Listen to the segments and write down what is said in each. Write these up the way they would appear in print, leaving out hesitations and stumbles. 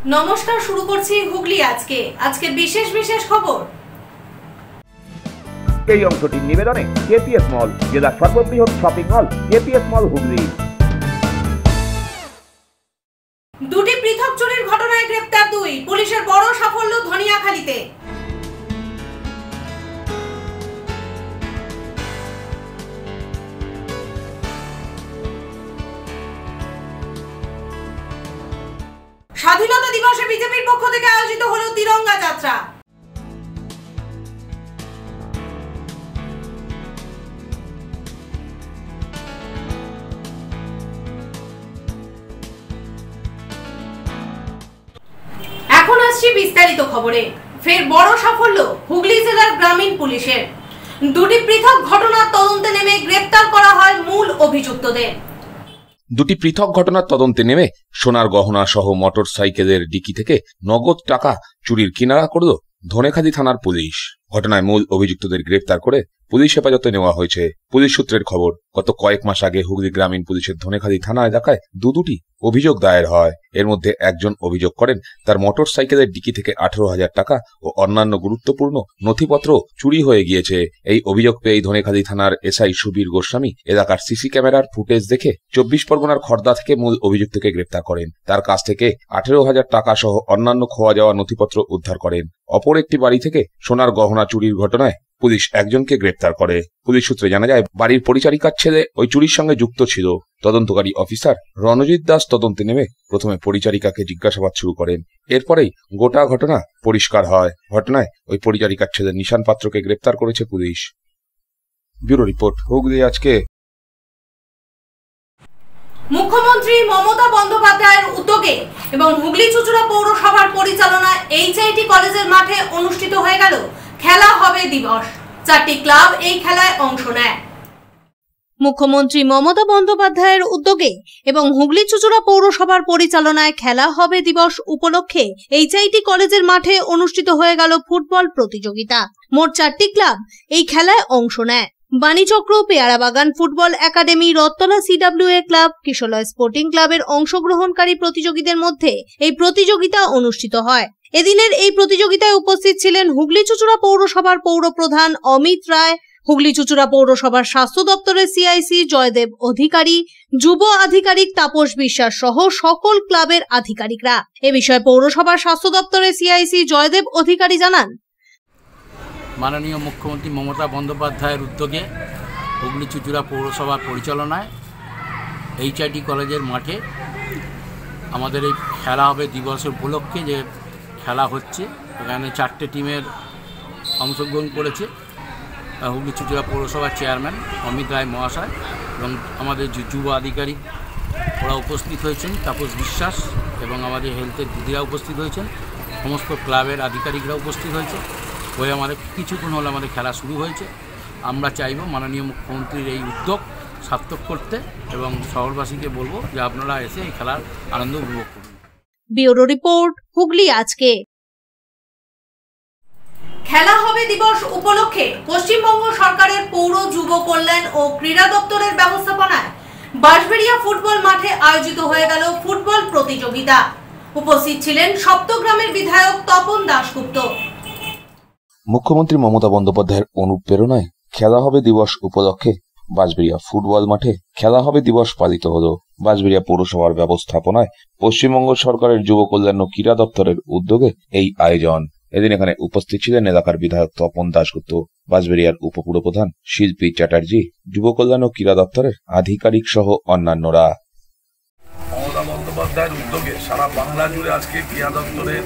নমস্কার, শুরু করছি হুগলি আজকের বিশেষ খবর। এই অংশটির নিবেদনে কেপিএস মল, জেলার সর্ববৃহৎ শপিং মল কেপিএস মল হুগলি। দুটি পৃথক চুরির ঘটনায় গ্রেপ্তার 2, পুলিশের বড় সাফল্য ধনিয়াখালীতে। স্বাধীনতা দিবসে বিজেপির পক্ষ থেকে আয়োজিত হলো তিরঙ্গা যাত্রা। এখন আসছি বিস্তারিত খবরে। ফের বড় সাফল্য হুগলি জেলার গ্রামীণ পুলিশের। দুটি পৃথক ঘটনার তদন্তে নেমে গ্রেপ্তার করা হয় মূল অভিযুক্তদের। দুটি পৃথক ঘটনার তদন্তে নেমে সোনার গহনা সহ মোটর সাইকেলের ডিকি থেকে নগদ টাকা চুরির কিনারা করল ধনেখালি থানার পুলিশ। ঘটনায় মূল অভিযুক্তদের গ্রেপ্তার করে পুলিশ হেফাজতে নেওয়া হয়েছে। পুলিশ সূত্রের খবর, গত কয়েক মাস আগে হুগলি গ্রামীণ পুলিশের ধনেখালি থানা এলাকায় দুটি অভিযোগ দায়ের হয়। এর মধ্যে একজন অভিযোগ করেন তার মোটর সাইকেলের ডিকি থেকে 18,000 টাকা ও অন্যান্য গুরুত্বপূর্ণ নথিপত্র চুরি হয়ে গিয়েছে। এই অভিযোগ পেয়ে ধনেখালি থানার এসআই সুবীর গোস্বামী এলাকার সিসি ক্যামেরার ফুটেজ দেখে 24 পরগনার খড়দা থেকে মূল অভিযুক্তকে গ্রেপ্তার করেন। তার কাছ থেকে 18,000 টাকা সহ অন্যান্য খোয়া যাওয়া নথিপত্র উদ্ধার করেন। অপর একটি বাড়ি থেকে সোনার গহনা চুরির ঘটনায় পুলিশ একজনকে গ্রেপ্তার করে। পুলিশ সূত্রে জানা যায়, বাড়ির পরিচারিকার ছেলে ওই চুরির সঙ্গে যুক্ত ছিল। তদন্তকারী অফিসার রণজিৎ দাস তদন্তে নেমে প্রথমে পরিচারিকাকে জিজ্ঞাসাবাদ শুরু করেন। এরপরেই গোটা ঘটনা পরিষ্কার হয়। ঘটনায় ওই পরিচারিকার ছেলে নিশান পাত্রকে গ্রেপ্তার করেছে পুলিশ। ব্যুরো রিপোর্ট, হুগলি আজকে। মুখ্যমন্ত্রী মমতা বন্দ্যোপাধ্যায়ের উদ্যোগে এবং হুগলি চুঁচুড়া পৌরসভার পরিচালনায় এইচআইটি কলেজের মাঠে অনুষ্ঠিত হয়ে গেল খেলা হবে দিবস। 4টি ক্লাব এই খেলায় অংশ নেয়। মুখ্যমন্ত্রী মমতা বন্দ্যোপাধ্যায়ের উদ্যোগে এবং হুগলি চুঁচুড়া পৌরসভার পরিচালনায় খেলা হবে দিবস উপলক্ষে এইচআইটি কলেজের মাঠে অনুষ্ঠিত হয়ে গেল ফুটবল প্রতিযোগিতা। মোট 4টি ক্লাব এই খেলায় অংশ নেয়। বাণীচক্র, Peyarabagan football academy, Rathtala সিডব্লিউএ club, কিশলয় স্পোর্টিং ক্লাবের অংশগ্রহণকারী প্রতিযোগীদের মধ্যে এই প্রতিযোগিতা অনুষ্ঠিত হয়। এদিনের এই প্রতিযোগিতায় উপস্থিত ছিলেন হুগলি চুঁচুড়া পৌরসভার পৌরপ্রধান অমিত রায়, হুগলি চুঁচুড়া পৌরসভার স্বাস্থ্য দপ্তরের সিআইসি জয়দেব অধিকারী, যুব আধিকারিক তাপস বিশ্বাস সহ সকল ক্লাবের আধিকারিকরা। এ বিষয়ে পৌরসভার স্বাস্থ্য দপ্তরের সিআইসি জয়দেব অধিকারী জানান, মাননীয় মুখ্যমন্ত্রী মমতা বন্দ্যোপাধ্যায়ের উদ্যোগে হুগলি চুঁচুড়া পৌরসভার পরিচালনায় এইচআইটি কলেজের মাঠে আমাদের এই খেলা হবে দিবসের উপলক্ষে যে খেলা হচ্ছে, এখানে 4টে টিমের অংশগ্রহণ করেছে। হুগলি চুঁচুড়া পৌরসভার চেয়ারম্যান অমিত রায় মহাশয় এবং আমাদের যুব আধিকারিক ওরা উপস্থিত হয়েছেন, তাপস বিশ্বাস এবং আমাদের হেলথের দিদিরা উপস্থিত হয়েছেন, সমস্ত ক্লাবের আধিকারিকরা উপস্থিত হয়েছে। হয়ে আমাদের কিছুক্ষণ হলে আমাদের খেলা শুরু হয়েছে। আমরা চাইব মাননীয় মুখ্যমন্ত্রীর এই উদ্যোগ সার্থক করতে এবং শহরবাসীকে বলবো যে আপনারা এসে এই খেলার আনন্দ উপভোগ করুন। ব্যুরো রিপোর্ট, হুগলি আজকে। খেলা হবে দিবস উপলক্ষে পশ্চিমবঙ্গ সরকারের পৌর, যুব কল্যাণ ও ক্রীড়া দপ্তরের ব্যবস্থাপনায় বাঁশবেড়িয়া ফুটবল মাঠে আয়োজিত হয়ে গেল ফুটবল প্রতিযোগিতা। উপস্থিত ছিলেন সপ্তগ্রামের বিধায়ক তপন দাশগুপ্ত। মুখ্যমন্ত্রী মমতা বন্দ্যোপাধ্যায়ের অনুপ্রেরণায় খেলা হবে দিবস উপলক্ষে বাঁশবেড়িয়া ফুটবল মাঠে খেলা হবে দিবস পালিত হল। বাঁশবেড়িয়া পৌরসভার ব্যবস্থাপনায় পশ্চিমবঙ্গ সরকারের যুব কল্যাণ ও ক্রীড়া দপ্তরের উদ্যোগে এই আয়োজন। এদিন এখানে উপস্থিত ছিলেন এলাকার বিধায়ক তপন দাশগুপ্ত, বাঁশবেড়িয়ার উপপুরপ্রধান শিল্পী চ্যাটার্জি, যুব কল্যাণ ও ক্রীড়া দপ্তরের আধিকারিক সহ অন্যান্যরা। মমতা বন্দ্যোপাধ্যায়ের উদ্যোগে সারা বাংলা জুড়ে আজকে ক্রীড়া দপ্তরের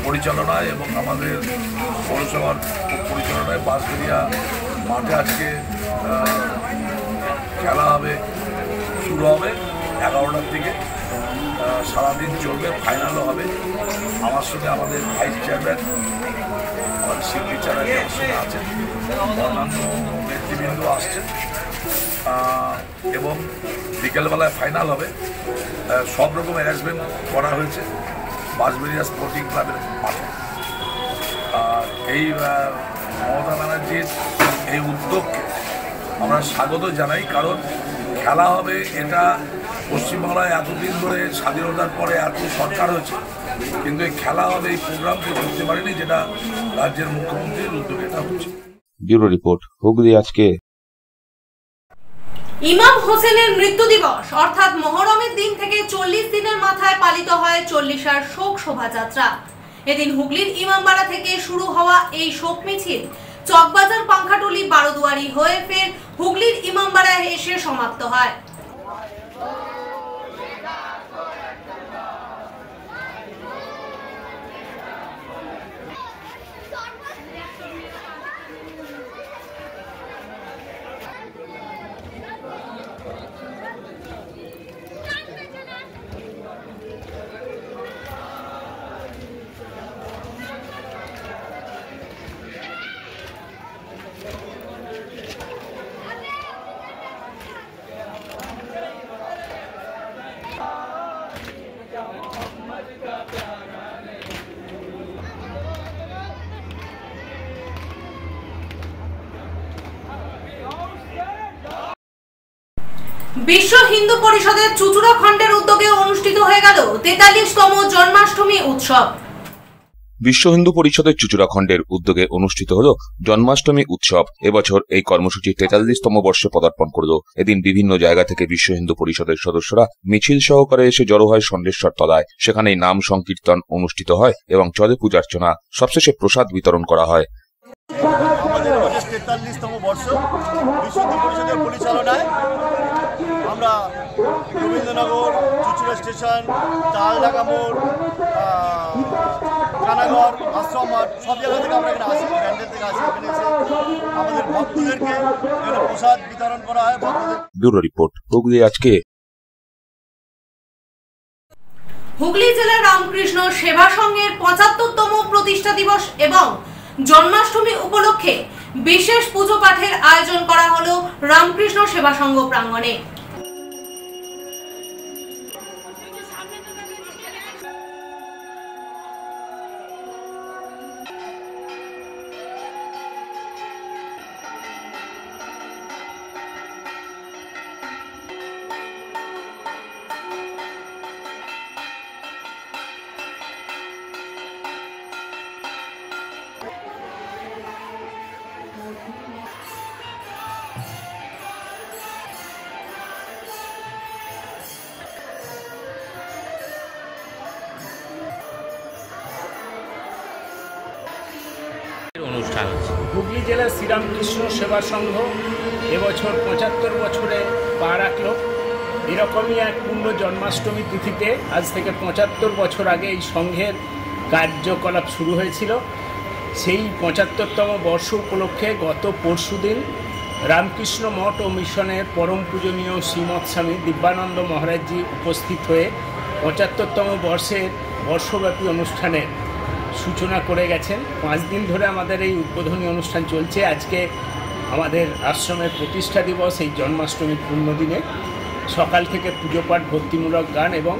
পরিচালনায় এবং আমাদের পৌরসভার পরিচালনায় বাঁশবেড়িয়া মাঠে আজকে খেলা হবে, শুরু হবে 11টার থেকে, সারাদিন চলবে, ফাইনালও হবে। আমার সঙ্গে আমাদের ভাইস চেয়ারম্যান আমাদের শিল্পী চ্যাটার্জি আমার সঙ্গে আছেন, অন্যান্য নেতৃবৃন্দ আসছেন এবং বিকেলবেলায় ফাইনাল হবে। সব রকম অ্যারেঞ্জমেন্ট করা হয়েছে বাঁশবেড়িয়া স্পোর্টিং ক্লাবের মাঠে। এই মমতা ব্যানার্জির এই উদ্যোগকে আমরা স্বাগত জানাই, কারণ খেলা হবে এটা পশ্চিমবাংলায় এতদিন ধরে স্বাধীনতার পরে এত সরকার হয়েছে, কিন্তু এই খেলা হবে এই প্রোগ্রামকে করতে পারেনি, যেটা রাজ্যের মুখ্যমন্ত্রীর উদ্যোগে এটা হচ্ছে। ব্যুরো রিপোর্ট, হুগলি আজকে। ইমাম হোসেনের মৃত্যু দিবস অর্থাৎ মহরমের দিন থেকে 40 দিনের মাথায় পালিত হয় 40 শোক শোভাযাত্রা। এদিন হুগলির ইমামবাড়া থেকে শুরু হওয়া এই শোক মিছিল চকবাজার, পাংখাটুলি, বারোদুয়ারি হয়ে ফের হুগলির ইমামবাড়ায় এসে সমাপ্ত হয়। বিশ্ব হিন্দু পরিষদের চুচুড়া খণ্ডের উদ্যোগে অনুষ্ঠিত হয়ে গেল 43তম জন্মাষ্টমী উৎসব। বিশ্ব হিন্দু পরিষদের চুচুড়া খণ্ডের উদ্যোগে অনুষ্ঠিত হল জন্মাষ্টমী উৎসব। এবছর এই কর্মসূচি 43তম বর্ষে পদার্পণ করল। এদিন বিভিন্ন জায়গা থেকে বিশ্ব হিন্দু পরিষদের সদস্যরা মিছিল সহকারে এসে জড়ো হয় ষণ্ডেশ্বর তলায়। সেখানেই নাম সংকীর্তন অনুষ্ঠিত হয় এবং চলে পূজার্চনা। সবশেষে প্রসাদ বিতরণ করা হয়। আমাদের 43তম বর্ষ বিশ্ব হিন্দু পরিষদের পরিচালনায় আমরা গোবিন্দনগর, চুচুড়া স্টেশন, তালডাঙ্গা মোড়, কানাগড়, আশ্রম মাঠ, সব জায়গা থেকে আমরা এখানে আসি, ব্যান্ডেল থেকে আসি। এখানে এসে আমাদের ভক্তদেরকে এখানে প্রসাদ বিতরণ করা হয়। ভক্তদের। ব্যুরো রিপোর্ট, হুগলি আজকে। হুগলি জেলা রামকৃষ্ণ সেবা সংঘের 75তম প্রতিষ্ঠা দিবস এবং জন্মাষ্টমী উপলক্ষে বিশেষ পুজো পাঠের আয়োজন করা হলো রামকৃষ্ণ সেবা সংঘ প্রাঙ্গণে। অনুষ্ঠান হুগলি জেলার শ্রীরামকৃষ্ণ সেবা সংঘ এবছর 75 বছরে পা রাখল। এরকমই এক পূর্ণ জন্মাষ্টমী তিথিতে আজ থেকে 75 বছর আগে এই সংঘের কার্যকলাপ শুরু হয়েছিল। সেই 75তম বর্ষ উপলক্ষে গত পরশুদিন রামকৃষ্ণ মঠ ও মিশনের পরম পূজনীয় শ্রীমৎ স্বামী দিব্যানন্দ মহারাজজি উপস্থিত হয়ে 75তম বর্ষের বর্ষব্যাপী অনুষ্ঠানের সূচনা করে গেছেন। 5 দিন ধরে আমাদের এই উদ্বোধনী অনুষ্ঠান চলছে। আজকে আমাদের আশ্রমের প্রতিষ্ঠা দিবস, এই জন্মাষ্টমীর পূর্ণদিনে সকাল থেকে পুজো পাঠ, ভক্তিমূলক গান এবং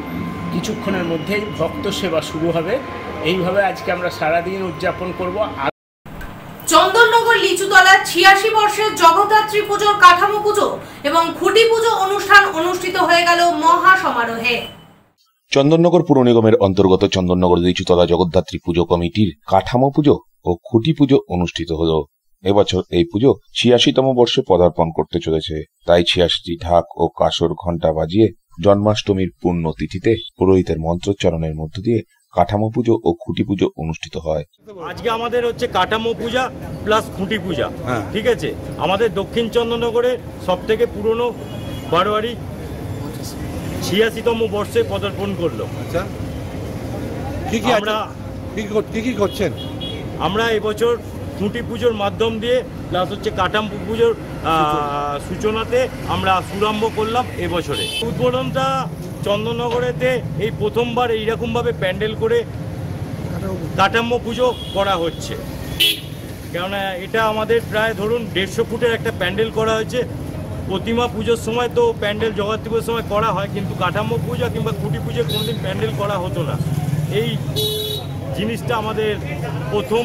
কিছুক্ষণের মধ্যেই ভক্ত সেবা শুরু হবে। এইভাবে আজকে আমরা সারাদিন উদযাপন করব। চন্দননগর লিচুতলার 86 বর্ষের জগদ্ধাত্রী পুজোর কাঠামো পুজো এবং খুঁটি পুজো অনুষ্ঠান অনুষ্ঠিত হয়ে গেল মহা সমারোহে। চন্দননগর পুর নিগমের অন্তর্গত চন্দননগর লিচুতলা জগদ্ধাত্রী পুজো কমিটির কাঠামো পুজো ও খুঁটি পুজো অনুষ্ঠিত হল। এবছর এই পুজো 86তম বর্ষে পদার্পণ করতে চলেছে। তাই 86টি ঢাক ও কাসর ঘণ্টা বাজিয়ে জন্মাষ্টমীর পূর্ণ তিথিতে পুরোহিতের মন্ত্রোচ্চারণের মধ্য দিয়ে কাঠামো পুজো ও খুঁটি পুজো অনুষ্ঠিত হয়। আজকে আমাদের হচ্ছে কাঠামো পূজা প্লাস খুঁটি পূজা। ঠিক আছে, আমাদের দক্ষিণ চন্দননগরের সব থেকে পুরনো বারোয়ারি 86তম বর্ষে পদার্পণ করলো। আচ্ছা, কি করছেন? আমরা এবছর খুঁটি পুজোর মাধ্যম দিয়ে প্লাস হচ্ছে কাঠামো পুজোর সূচনাতে আমরা শুভারম্ভ করলাম এবছরে। উদ্বোধনটা চন্দননগরেতে এই প্রথমবার এইরকমভাবে প্যান্ডেল করে কাঠামো পুজো করা হচ্ছে। কেননা এটা আমাদের প্রায় ধরুন 150 ফুটের একটা প্যান্ডেল করা হয়েছে। প্রতিমা পুজোর সময় তো প্যান্ডেল জগদ্ধাত্রী পুজোর সময় করা হয়, কিন্তু কাঠামো পূজা কিংবা খুঁটি পুজো কোনোদিন প্যান্ডেল করা হতো না। এই জিনিসটা আমাদের প্রথম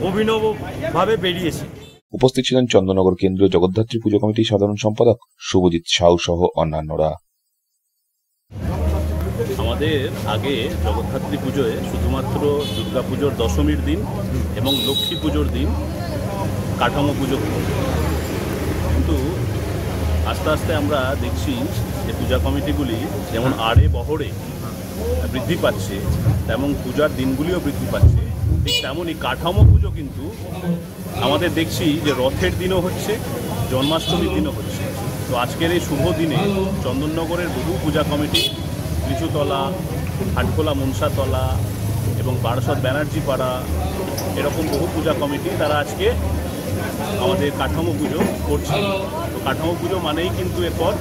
অভিনবভাবে বেরিয়েছে। উপস্থিত ছিলেন চন্দননগর কেন্দ্রীয় জগদ্ধাত্রী পুজো কমিটির সাধারণ সম্পাদক শুভজিৎ সাউ সহ অন্যান্যরা। আমাদের আগে জগদ্ধাত্রী পুজোয় শুধুমাত্র দুর্গা পুজোর দশমীর দিন এবং লক্ষ্মী পুজোর দিন কাঠামো পুজো হতো, কিন্তু আস্তে আস্তে আমরা দেখছি যে পূজা কমিটিগুলি যেমন আড়ে বহরে বৃদ্ধি পাচ্ছে তেমন পূজার দিনগুলিও বৃদ্ধি পাচ্ছে, ঠিক তেমনই কাঠামো পুজো কিন্তু আমাদের দেখছি যে রথের দিনও হচ্ছে, জন্মাষ্টমীর দিনও হচ্ছে। তো আজকের এই শুভ দিনে চন্দননগরের বহু পূজা কমিটি, লিচুতলা, হাটখোলা মনসাতলা এবং বারাসত ব্যানার্জি পাড়া, এরকম বহু পূজা কমিটি তারা আজকে আমাদের কাঠামো পুজো করছে। তো কাঠামো পুজো মানেই কিন্তু এরপর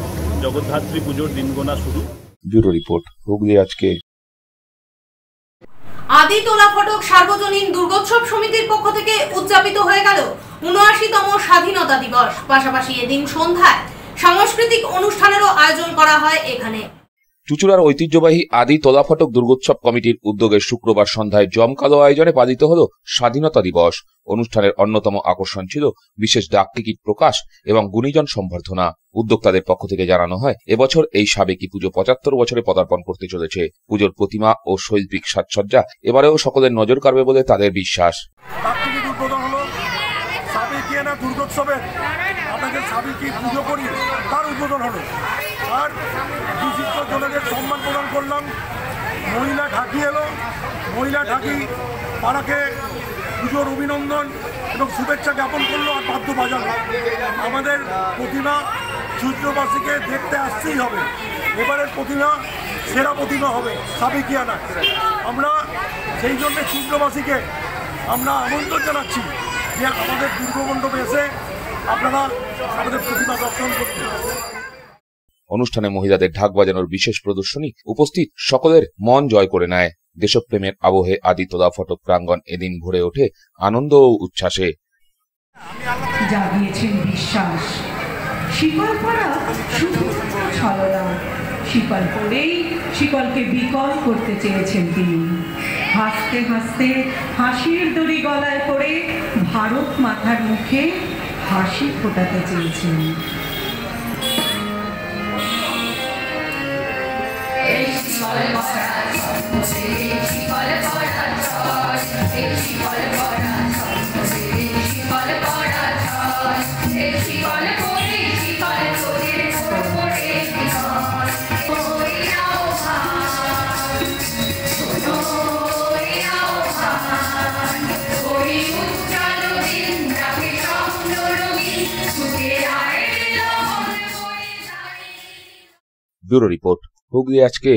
জগদ্ধাত্রী পুজোর দিন গোনা শুরু। ব্যুরো রিপোর্ট, হুগলি আজকে। আদিতলা ফটক সার্বজনীন দুর্গোৎসব সমিতির পক্ষ থেকে উদযাপিত হয়ে গেল ৭৯তম স্বাধীনতা দিবস। পাশাপাশি এদিন সন্ধ্যায় সাংস্কৃতিক অনুষ্ঠানেরও আয়োজন করা হয় এখানে। চুঁচুড়ার ঐতিহ্যবাহী আদি তোলা ফটক দুর্গোৎসব কমিটির উদ্যোগে শুক্রবার সন্ধ্যায় জমকালো আয়োজনে পালিত হল স্বাধীনতা দিবস। অনুষ্ঠানের অন্যতম আকর্ষণ ছিল বিশেষ ডাক টিকিট প্রকাশ এবং গুণীজন সম্বর্ধনা। উদ্যোক্তাদের পক্ষ থেকে জানানো হয়, এবছর এই সাবেকি পুজো ৭৫ বছরে পদার্পণ করতে চলেছে। পুজোর প্রতিমা ও শৈল্পিক সাজসজ্জা এবারেও সকলের নজর কাড়বে বলে তাদের বিশ্বাস। দুর্গোৎসবের আপনাদের সাবেকি পুজো করি তার উদ্বোধন হলো, আর বিশিষ্ট জনদের সম্মান প্রদান করলাম। মহিলা ঢাকি এলো, মহিলা ঢাকি পাড়াকে পুজোর অভিনন্দন এবং শুভেচ্ছা জ্ঞাপন করলো আর বাদ্য বাজালো। আমাদের প্রতিমা চুঁচুড়াবাসীকে দেখতে আসতেই হবে। এবারের প্রতিমা সেরা প্রতিমা হবে সাবেকিয়ানা। আমরা সেই জন্য চুঁচুড়াবাসীকে আমরা আমন্ত্রণ জানাচ্ছি যে আমাদের দুর্গমণ্ডপে এসে আপনারা আমাদের প্রতিমা দর্শন করতে। অনুষ্ঠানে মহিলাদের ঢাক বাজানোর বিশেষ প্রদর্শনী উপস্থিত সকলের মন জয় করে নেয়। দেশপ্রেমের আবহে আদিতলা ফটক প্রাঙ্গণ এদিন ভরে ওঠে আনন্দ ও উচ্ছ্বাসে। জাগিয়েছেন বিশ্বাস, শিকল পরা শুধুমাত্র ছলনা, শিকল পরেই শিকলকে বিকল করতে চেয়েছেন তিনি। হাসতে হাসতে হাসির দড়ি গলায় পড়ে ভারত মাতার মুখে হাসি ফোটাতে চেয়েছেন। ব্যুরো রিপোর্ট, হুগলি আজকে।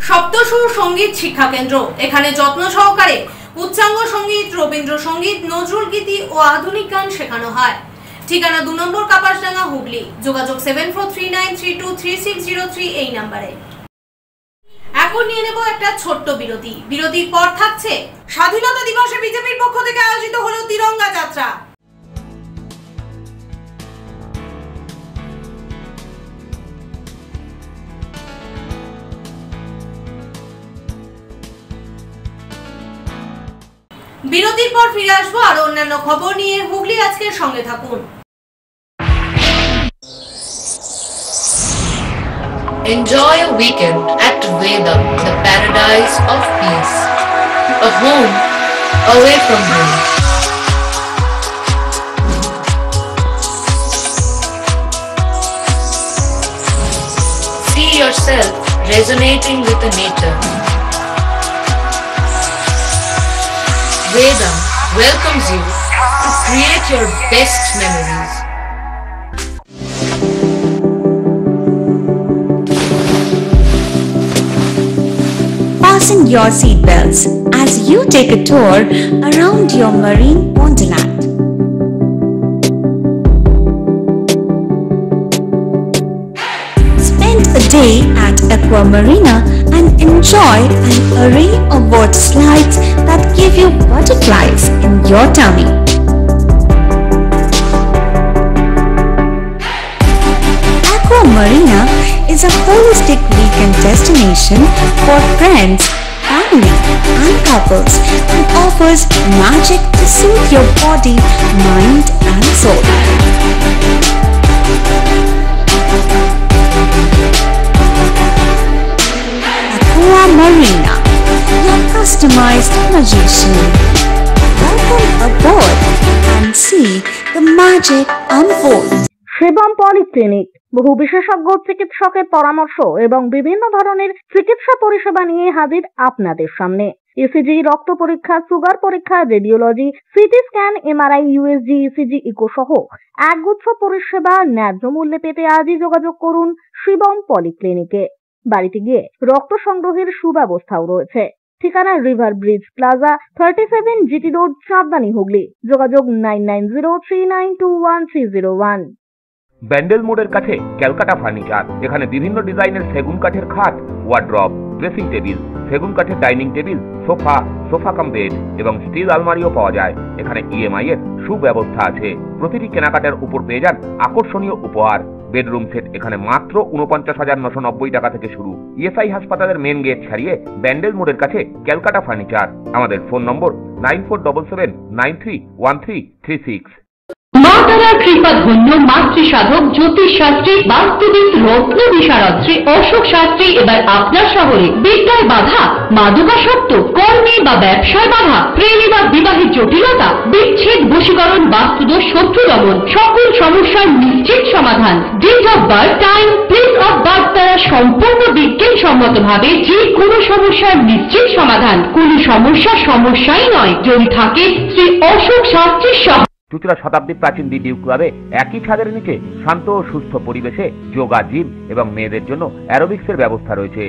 সপ্তসুর সঙ্গীত শিক্ষা কেন্দ্র, এখানে যত্ন সহকারে উচ্চাঙ্গ সঙ্গীত, রবীন্দ্রসঙ্গীত, নজরুল গীতি ও আধুনিক গান শেখানো হয়। ঠিকানা ২ নম্বর কাপাসডাঙ্গা, হুগলি। যোগাযোগ 7439323603 এই নাম্বারে। এখন নিয়ে নেব একটা ছোট্ট বিরতি। বিরতির পর থাকছে স্বাধীনতা দিবসে বিজেপির পক্ষ থেকে আয়োজিত হলো তিরঙ্গা যাত্রা। বিরতির পর ফিরে আসবো আর অন্যান্য খবর নিয়ে। হুগলি আজকের সঙ্গে থাকুন। Enjoy a weekend at Vedam, the paradise of peace, a home away from home. See yourself resonating with the nature. Vedam welcomes you to create your best memories. Fasten your seatbelts as you take a tour around your marine wonderland. Spend a day at Aqua Marina and enjoy an array of water slides that give you butterflies in your tummy. Aqua Marina is a holistic weekend destination for friends, family and couples and offers magic to soothe your body, mind and soul. Aqua Marina, your customized magician. Welcome aboard and see the magic unfold. Shivam polyclinic বহু বিশেষজ্ঞ চিকিৎসকের পরামর্শ এবং বিভিন্ন ধরনের চিকিৎসা পরিষেবা নিয়ে হাজির আপনাদের সামনে। ইসিজি, রক্ত পরীক্ষা, সুগার পরীক্ষা, radiology, CT scan, MRI, USG, ECG, echo সহ একগুচ্ছ পরিষেবা ন্যায্য মূল্যে পেতে আজই যোগাযোগ করুন শিবম পলিক্লিনিকে। বাড়িতে গিয়ে রক্ত সংগ্রহের সুব্যবস্থাও রয়েছে। ঠিকানা river bridge plaza, 37 GT road, Chandbani, Hooghly. যোগাযোগ 9903921301। ব্যান্ডেল মোড়ের কাছে ক্যালকাটা ফার্নিচার। এখানে বিভিন্ন ডিজাইনের সেগুন কাঠের খাট, ওয়ার্ড্রপ, ড্রেসিং টেবিল, সেগুন কাঠের dining table, sofa cum bed এবং স্টিল আলমারিও পাওয়া যায়। এখানে ইএমআই এর সুব্যবস্থা আছে। প্রতিটি কেনাকাটার উপর পেয়ে যান আকর্ষণীয় উপহার। বেডরুম সেট এখানে মাত্র ৪৯,৯৯০ টাকা থেকে শুরু। ইএসআই হাসপাতালের মেন গেট ছাড়িয়ে ব্যান্ডেল মোড়ের কাছে ক্যালকাটা ফার্নিচার। আমাদের ফোন নম্বর 9477931336। মা তারার কৃপা ধন্য মাতৃ সাধক, জ্যোতিষ শাস্ত্রী, বাস্তুবিদ, রত্ন বিশারত্রী অশোক শাস্ত্রী এবার আপনার শহরে। বিদ্যায় বাধা, মাদকাসক্ত, কর্মে বা ব্যবসায় বাধা, প্রেমে বা বিবাহের জটিলতা, বিচ্ছেদ, বশীকরণ, বাস্তুদোষ, শত্রু দমন, সকল সমস্যার নিশ্চিত সমাধান। Date of birth, time, place of birth দ্বারা সম্পূর্ণ বিজ্ঞানসম্মত ভাবে যে কোনো সমস্যার নিশ্চিত সমাধান। কোন সমস্যাই নয় যদি থাকে শ্রী অশোক শাস্ত্রীর সহ। চুঁচুড়া শতাব্দী প্রাচীন দি ডিউক ক্লাবে একই ছাদের নিচে শান্ত ও সুস্থ পরিবেশে যোগা, জিম এবং মেয়েদের জন্য অ্যারোবিক্সের ব্যবস্থা রয়েছে।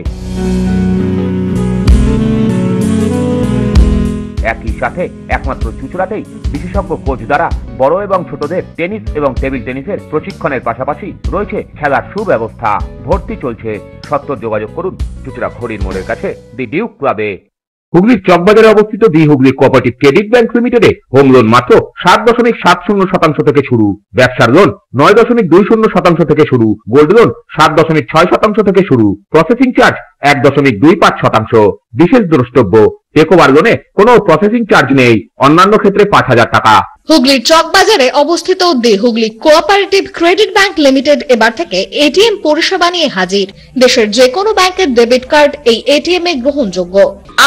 একই সাথে একমাত্র চুঁচুড়াতেই বিশেষজ্ঞ কোচ দ্বারা বড় এবং ছোটদের টেনিস এবং টেবিল টেনিসের প্রশিক্ষণের পাশাপাশি রয়েছে খেলার সুব্যবস্থা। ভর্তি চলছে। সত্বর যোগাযোগ করুন চুঁচুড়া ঘড়ির মোড়ের কাছে দি ডিউক ক্লাবে। হুগলির চকবাজারে অবস্থিত the Hooghly cooperative credit bank লিমিটেডে হোম লোন মাত্র 7.70% থেকে শুরু। ব্যবসার লোন 9.20% থেকে শুরু। গোল্ড লোন 7.6% থেকে শুরু। Processing charge 1.25%। বিশেষ দ্রষ্টব্য, টেকওভার লোনে কোনো প্রসেসিং চার্জ নেই। অন্যান্য ক্ষেত্রে 5,000 টাকা। হুগলির চকবাজারে অবস্থিত the Hooghly cooperative credit bank limited এবার থেকে এটিএম পরিষেবা নিয়ে হাজির। দেশের যে কোনো ব্যাংকের ডেবিট কার্ড এই এটিএম এ গ্রহণযোগ্য।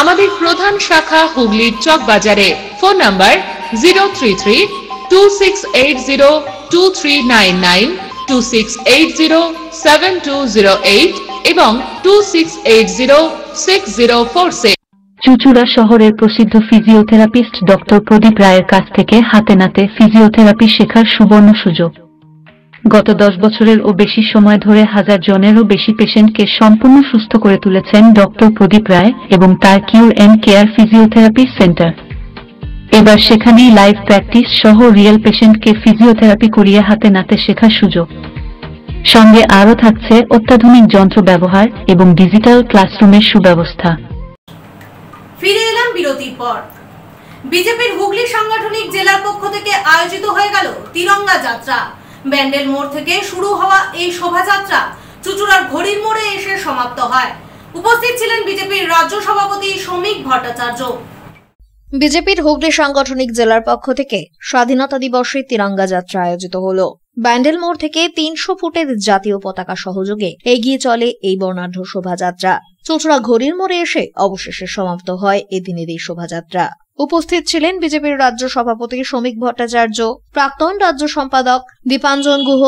আমাদের প্রধান শাখা হুগলির চকবাজারে। ফোন নাম্বার 033-2680-2399, 2680-7208 এবং 2680-6046। চুঁচুড়া শহরের প্রসিদ্ধ ফিজিওথেরাপিস্ট ডক্টর প্রদীপ রায়ের কাছ থেকে হাতে নাতে ফিজিওথেরাপি শেখার সুবর্ণ সুযোগ। গত 10 বছরের ও বেশি সময় ধরে 1000 জনেরও বেশি পেশেন্টকে সম্পূর্ণ সুস্থ করে তুলেছেন ডক্টর প্রদীপ রায় এবং তার কিউর এন্ড কেয়ার ফিজিওথেরাপি সেন্টার। এবার সেখানেই লাইভ প্র্যাকটিস সহ রিয়েল পেশেন্টকে ফিজিওথেরাপি করিয়ে হাতে নাতে শেখার সুযোগ। সঙ্গে আরও থাকছে অত্যাধুনিক যন্ত্র ব্যবহার এবং ডিজিটাল ক্লাসরুমের সুব্যবস্থা। ফিরে এলাম বিরতির পর। বিজেপির হুগলি সাংগঠনিক জেলার পক্ষ থেকে আয়োজিত হয়ে গেল তিরঙ্গা যাত্রা। ব্যান্ডেল মোড় থেকে শুরু হওয়া এই শোভাযাত্রা চুঁচুড়ার ঘড়ির মোড়ে এসে সমাপ্ত হয়। উপস্থিত ছিলেন বিজেপির রাজ্য সভাপতি শ্রমিক ভট্টাচার্য। বিজেপির হুগলি সাংগঠনিক জেলার পক্ষ থেকে স্বাধীনতা দিবসে তিরঙ্গা যাত্রা আয়োজিত হলো। ব্যান্ডেল মোড় থেকে 300 ফুটের জাতীয় পতাকা সহযোগে এগিয়ে চলে এই বর্ণাঢ্য শোভাযাত্রা। চুঁচুড়া ঘড়ির মোড়ে এসে অবশেষে সমাপ্ত হয় এদিনের এই শোভাযাত্রা। উপস্থিত ছিলেন বিজেপির রাজ্য সভাপতি শ্রমিক ভট্টাচার্য, প্রাক্তন রাজ্য সম্পাদক দীপাঞ্জন গুহ,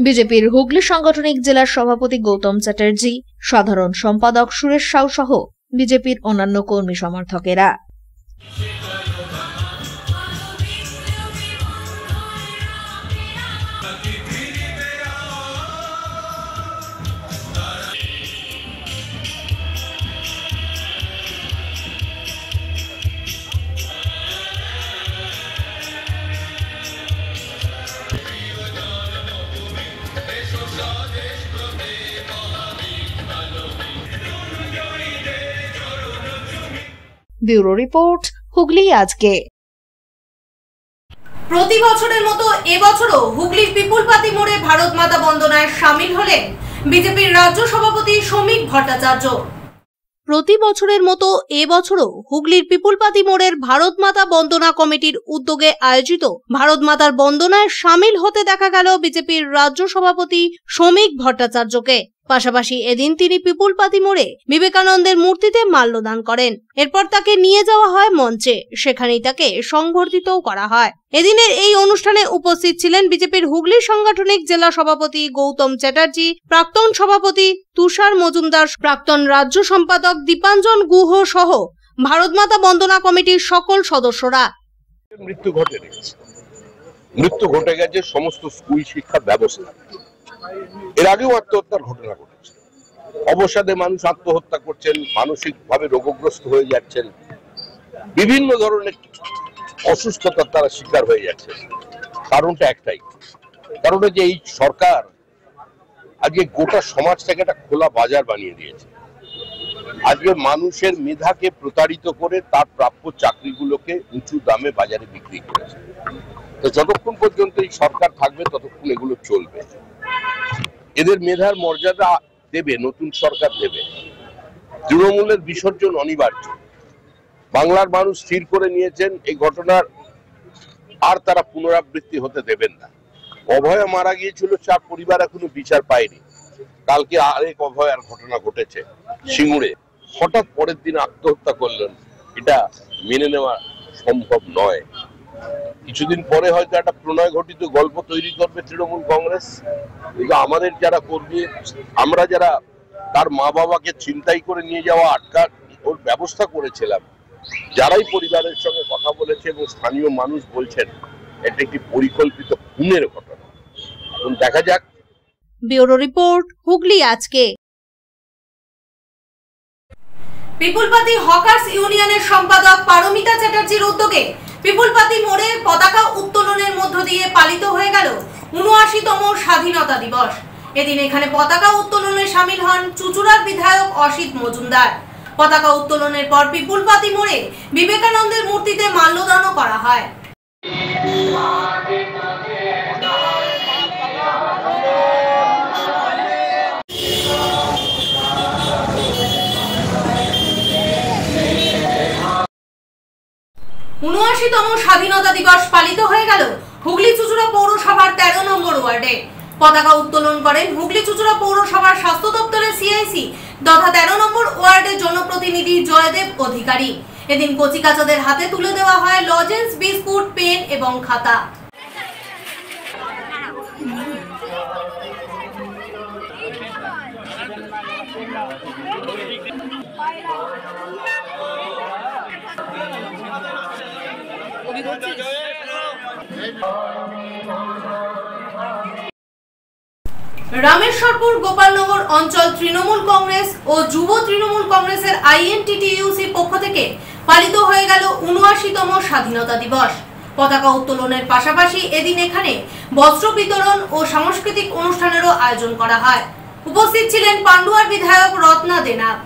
বিজেপির হুগলি সাংগঠনিক জেলার সভাপতি গৌতম চ্যাটার্জি, সাধারণ সম্পাদক সুরেশ সাউ সহ বিজেপির অন্যান্য কর্মী সমর্থকেরা। ব্যুরো রিপোর্ট, হুগলি আজকে। প্রতি বছরের মতো এবছরও হুগলির পিপুলপাতি মোড়ে ভারত মাতা বন্দনায় সামিল হলেন বিজেপির রাজ্য সভাপতি শ্রমিক ভট্টাচার্য। প্রতি বছরের মতো এবছরও হুগলির পিপুলপাতি মোড়ের ভারত মাতা বন্দনা কমিটির উদ্যোগে আয়োজিত ভারত মাতার বন্দনায় সামিল হতে দেখা গেল বিজেপির রাজ্য সভাপতি শ্রমিক ভট্টাচার্যকে। পাশাপাশি এদিন তিনি পিপুলপাতি মোড়ে বিবেকানন্দের মূর্তিতে মাল্যদান করেন। এরপর তাকে নিয়ে যাওয়া হয় মঞ্চে, সেখানেই তাকে সংবর্ধিতও করা হয়। এদিনের এই অনুষ্ঠানে উপস্থিত ছিলেন বিজেপির হুগলি সাংগঠনিক জেলা সভাপতি গৌতম চ্যাটার্জি, প্রাক্তন সভাপতি তুষার মজুমদার, প্রাক্তন রাজ্য সম্পাদক দীপাঞ্জন গুহ সহ ভারতমাতা বন্দনা কমিটির সকল সদস্যরা। মৃত্যু ঘটে গেছে সমস্ত স্কুল শিক্ষা ব্যবস্থা। এর আগেও আত্মহত্যার ঘটনা ঘটেছে। অবসাদে মানুষ আত্মহত্যা করছেন, মানসিকভাবে রোগগ্রস্ত হয়ে যাচ্ছেন, বিভিন্ন ধরনের অসুস্থতার তারা শিকার হয়ে যাচ্ছে। কারণটা একটাই, কারণ যে এই সরকার আজকে গোটা সমাজটাকে একটা খোলা বাজার বানিয়ে দিয়েছে। আজকে মানুষের মেধাকে প্রতারিত করে তার প্রাপ্য চাকরিগুলোকে উঁচু দামে বাজারে বিক্রি করেছে। তো যতক্ষণ পর্যন্ত এই সরকার থাকবে ততক্ষণ এগুলো চলবে। এদের মেধার মর্যাদা দেবে নতুন সরকার দেবে। তৃণমূলের বিসর্জন অনিবার্য। বাংলার মানুষ স্থির করে নিয়েছেন এই ঘটনার আর তারা পুনরাবৃত্তি হতে দেবেন না। অভয়া মারা গিয়েছিল, 4 পরিবার এখনো বিচার পায়নি। কালকে আরেক অভয়ার ঘটনা ঘটেছে সিঙ্গুরে। হঠাৎ পরের দিন আত্মহত্যা করলেন, এটা মেনে নেওয়া সম্ভব নয়। কিছুদিন পরে হয়তো একটা প্রণয় ঘটিত গল্প তৈরি করবে তৃণমূল কংগ্রেস, কিন্তু আমাদের যারা কর্মী, আমরা যারা তার মা বাবাকে ছিনতাই করে নিয়ে যাওয়া আটকা ওর ব্যবস্থা করেছিলাম, যারাই পরিবারের সঙ্গে কথা বলেছে এবং স্থানীয় মানুষ বলছেন এটা একটি পরিকল্পিত খুনের ঘটনা। এখন দেখা যাক। ব্যুরো রিপোর্ট, হুগলি আজকে। পিপুলপাতি হকার্স ইউনিয়নের সম্পাদক পারমিতা চ্যাটার্জির উদ্যোগে পিপুলপাতি মোড়ে পতাকা উত্তোলনের মধ্য দিয়ে পালিত হয়ে গেল ৭৯তম স্বাধীনতা দিবস। এদিন এখানে পতাকা উত্তোলনে শামিল হন চুঁচুড়ার বিধায়ক অসিত মজুমদার। পতাকা উত্তোলনের পর পিপুলপাতি মোড়ে বিবেকানন্দের মূর্তিতে মাল্যদানও করা হয়। ৭৯তম স্বাধীনতা দিবস পালিত হয়ে গেল হুগলি চুঁচুড়া পৌরসভার ১৩ নম্বর ওয়ার্ডে। পতাকা উত্তোলন করেন হুগলি চুঁচুড়া পৌরসভার স্বাস্থ্য দপ্তরের সিআইসি তথা ১৩ নম্বর ওয়ার্ডের জনপ্রতিনিধি জয়দেব অধিকারী। এদিন কচিকাচাদের হাতে তুলে দেওয়া হয় লজেন্স, বিস্কুট, পেন এবং খাতা। রামেশ্বরপুর গোপালনগর অঞ্চল তৃণমূল কংগ্রেস ও যুব তৃণমূল কংগ্রেসের INTTUCর পক্ষ থেকে পালিত হয়ে গেল ৭৯তম স্বাধীনতা দিবস। পতাকা উত্তোলনের পাশাপাশি এদিন এখানে বস্ত্র বিতরণ ও সাংস্কৃতিক অনুষ্ঠানেরও আয়োজন করা হয়। উপস্থিত ছিলেন পান্ডুয়ার বিধায়ক রত্না দেনাথ।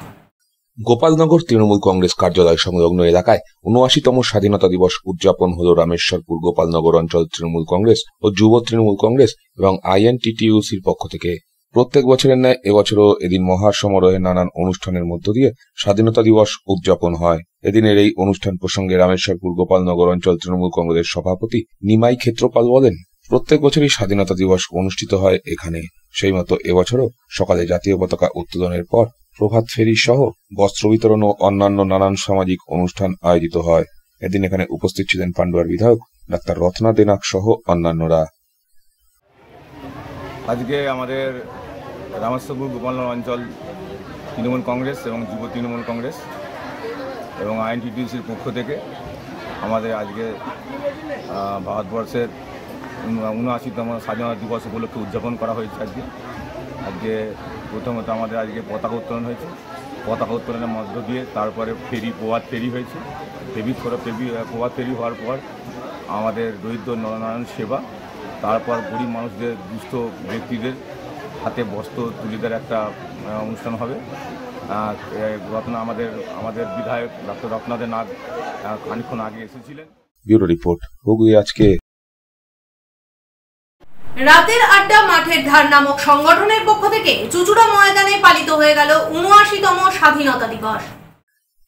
গোপালনগর তৃণমূল কংগ্রেস কার্যালয় সংলগ্ন এলাকায় ৭৯তম স্বাধীনতা দিবস উদযাপন হল রামেশ্বরপুর গোপালনগর অঞ্চল তৃণমূল কংগ্রেস ও যুব তৃণমূল কংগ্রেস এবং INTTUCর পক্ষ থেকে। প্রত্যেক বছরের ন্যায় এবছরও এদিন মহাসমারোহে নানান অনুষ্ঠানের মধ্য দিয়ে স্বাধীনতা দিবস উদযাপন হয়। এদিনের এই অনুষ্ঠান প্রসঙ্গে রামেশ্বরপুর গোপালনগর অঞ্চল তৃণমূল কংগ্রেসের সভাপতি নিমাই ক্ষেত্রপাল বলেন, প্রত্যেক বছরই স্বাধীনতা দিবস অনুষ্ঠিত হয় এখানে। সেই মতো এবছরও সকালে জাতীয় পতাকা উত্তোলনের পর প্রভাত ফেরি সহ বস্ত্র বিতরণ ও অন্যান্য নানান সামাজিক অনুষ্ঠান আয়োজিত হয়। এদিন এখানে উপস্থিত ছিলেন পান্ডুয়ার বিধায়ক ডাক্তার রত্না দেনাক সহ অন্যান্যরা। আজকে আমাদের রামেশ্বরপুর গোপালনগর অঞ্চল তৃণমূল কংগ্রেস এবং যুব তৃণমূল কংগ্রেস এবং INTTUCর পক্ষ থেকে আমাদের আজকে ভারতবর্ষের ৭৯তম স্বাধীনতা দিবস উপলক্ষে উদযাপন করা হয়েছে। আজকে প্রথমত আমাদের আজকে পতাকা উত্তোলন হয়েছে। পতাকা উত্তোলনের মধ্য দিয়ে তারপরে প্রভাত ফেরি হয়েছে। প্রভাত ফেরি হওয়ার পর আমাদের দরিদ্র নরনারায়ণ সেবা, তারপর গরিব মানুষদের, দুস্থ ব্যক্তিদের হাতে বস্ত্র তুলে দেওয়ার একটা অনুষ্ঠান হবে। আমাদের বিধায়ক ডক্টর রত্না দেনাথ খানিকক্ষণ আগে এসেছিলেন। ব্যুরো রিপোর্ট, হুগলি আজকে। রাতের আড্ডা মাঠের ধার নামক সংগঠনের পক্ষ থেকে চুঁচুড়া ময়দানে পালিত হয়ে গেল ৭৯তম স্বাধীনতা দিবস।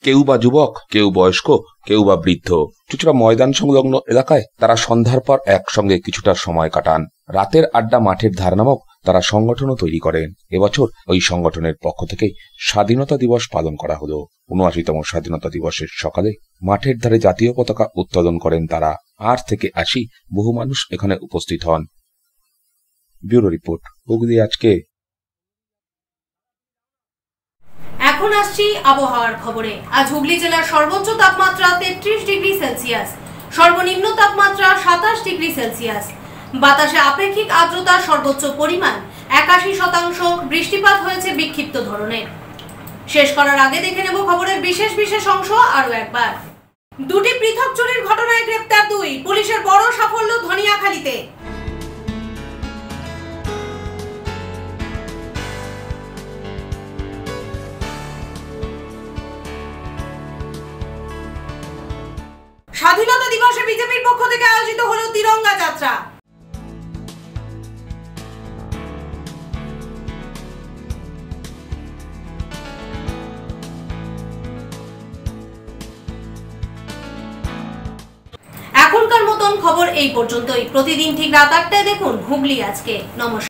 কেউ বা যুবক, কেউ বয়স্ক, কেউ বা বৃদ্ধ চুঁচুড়া ময়দান সংলগ্ন এলাকায় তারা সন্ধ্যার পর একসঙ্গে কিছুটা সময় কাটান। রাতের আড্ডা মাঠের ধার নামক তারা সংগঠনও তৈরি করেন। এবছর ওই সংগঠনের পক্ষ থেকে স্বাধীনতা দিবস পালন করা হলো। ৭৯তম স্বাধীনতা দিবসের সকালে মাঠের ধারে জাতীয় পতাকা উত্তোলন করেন তারা। ৮ থেকে ৮০ বহু মানুষ এখানে উপস্থিত হন। ব্যুরো রিপোর্ট, হুগলি আজকে। এখন আসছি আবহাওয়ার খবরে। আজ হুগলি জেলার সর্বোচ্চ তাপমাত্রা ৩৩ ডিগ্রি সেলসিয়াস, সর্বনিম্ন তাপমাত্রা ২৭ ডিগ্রি সেলসিয়াস। বাতাসে আপেক্ষিক আর্দ্রতা সর্বোচ্চ পরিমাণ ৮১%। বৃষ্টিপাত হয়েছে বিক্ষিপ্ত ধরনের। শেষ করার আগে দেখে নেব খবরের বিশেষ অংশ আরো একবার। দুটি পৃথক চুরির ঘটনায় গ্রেপ্তার ২। পুলিশের বড় সাফল্য ধনিয়াখালীতে। স্বাধীনতা দিবসে বিজেপির পক্ষ থেকে আয়োজিত হলো তিরঙ্গা যাত্রা। এখনকার মতন খবর এই পর্যন্তই। প্রতিদিন ঠিক রাত ৮টায় দেখুন হুগলি আজকে। নমস্কার।